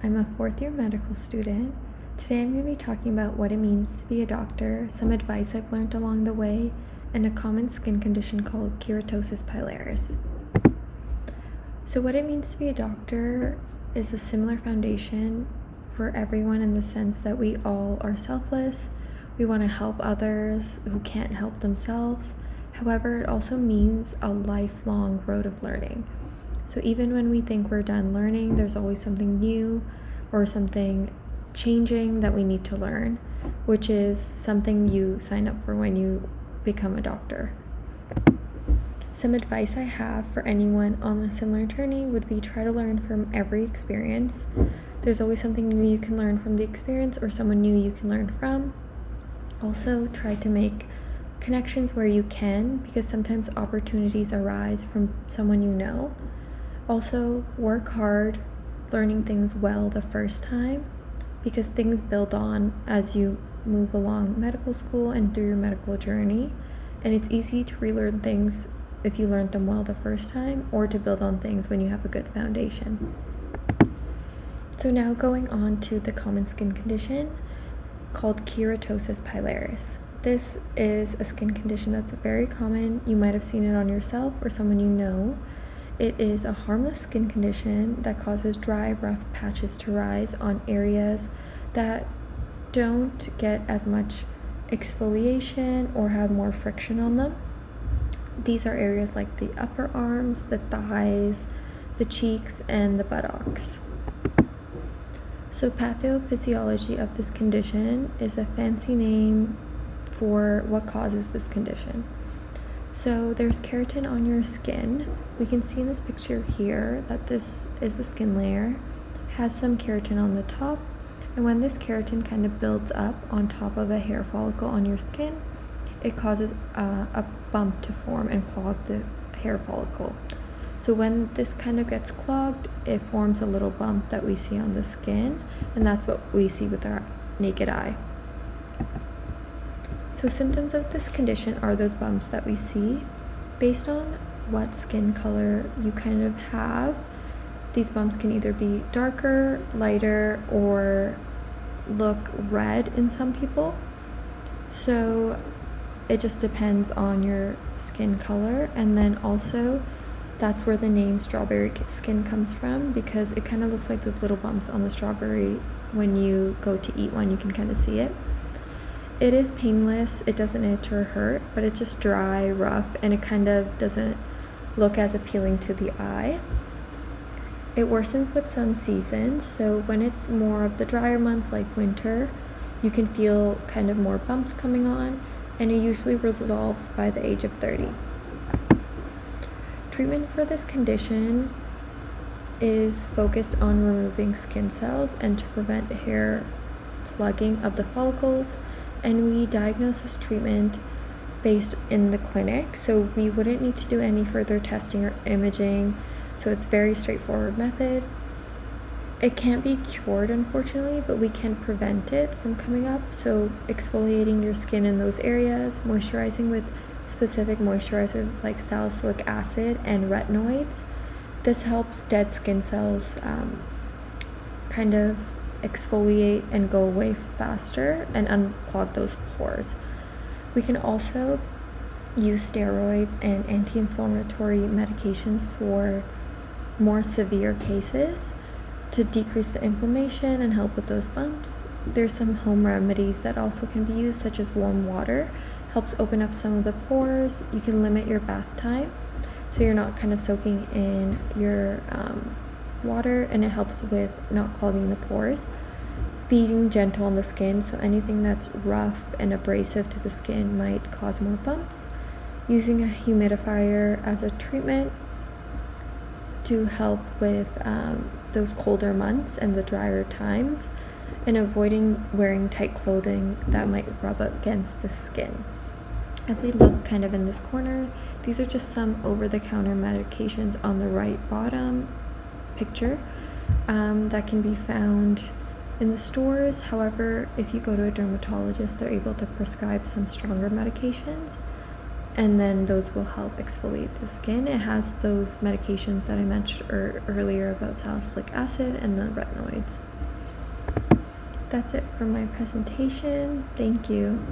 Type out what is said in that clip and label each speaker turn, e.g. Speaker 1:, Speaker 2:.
Speaker 1: I'm a fourth year medical student. Today I'm going to be talking about what it means to be a doctor, some advice I've learned along the way, and a common skin condition called keratosis pilaris. So what it means to be a doctor is a similar foundation for everyone in the sense that we all are selfless. We want to help others who can't help themselves. However, it also means a lifelong road of learning. So even when we think we're done learning, there's always something new or something changing that we need to learn, which is something you sign up for when you become a doctor. Some advice I have for anyone on a similar journey would be try to learn from every experience. There's always something new you can learn from the experience or someone new you can learn from. Also, try to make connections where you can, because sometimes opportunities arise from someone you know. Also, work hard learning things well the first time, because things build on as you move along medical school and through your medical journey, and it's easy to relearn things if you learned them well the first time, or to build on things when you have a good foundation. So now going on to the common skin condition called keratosis pilaris. This is a skin condition that's very common. You might have seen it on yourself or someone you know. It is a harmless skin condition that causes dry, rough patches to rise on areas that don't get as much exfoliation or have more friction on them. These are areas like the upper arms, the thighs, the cheeks, and the buttocks. So pathophysiology of this condition is a fancy name for what causes this condition. So there's keratin on your skin. We can see in this picture here that this is the skin layer, has some keratin on the top, and when this keratin kind of builds up on top of a hair follicle on your skin, it causes a bump to form and clog the hair follicle. So when this kind of gets clogged, it forms a little bump that we see on the skin, and that's what we see with our naked eye. So symptoms of this condition are those bumps that we see. Based on what skin color you kind of have, these bumps can either be darker, lighter, or look red in some people. So it just depends on your skin color. And then also that's where the name strawberry skin comes from, because it kind of looks like those little bumps on the strawberry. When you go to eat one, you can kind of see it. It is painless, it doesn't itch or hurt, but it's just dry, rough, and it kind of doesn't look as appealing to the eye. It worsens with some seasons, so when it's more of the drier months like winter, you can feel kind of more bumps coming on, and it usually resolves by the age of 30. Treatment for this condition is focused on removing skin cells and to prevent hair plugging of the follicles, and we diagnose this treatment based in the clinic, so we wouldn't need to do any further testing or imaging, so it's very straightforward method. It can't be cured, unfortunately, but we can prevent it from coming up, so exfoliating your skin in those areas, moisturizing with specific moisturizers like salicylic acid and retinoids. This helps dead skin cells kind of exfoliate and go away faster and unclog those pores. We can also use steroids and anti-inflammatory medications for more severe cases to decrease the inflammation and help with those bumps. There's some home remedies that also can be used, such as warm water, helps open up some of the pores. You can limit your bath time so you're not kind of soaking in your water, and it helps with not clogging the pores. Being gentle on the skin, so anything that's rough and abrasive to the skin might cause more bumps. Using a humidifier as a treatment to help with those colder months and the drier times, and avoiding wearing tight clothing that might rub up against the skin. If we look kind of in this corner, these are just some over-the-counter medications on the right bottom picture that can be found in the stores. However, if you go to a dermatologist, they're able to prescribe some stronger medications, and then those will help exfoliate the skin. It has those medications that I mentioned earlier about salicylic acid and the retinoids. That's it for my presentation. Thank you.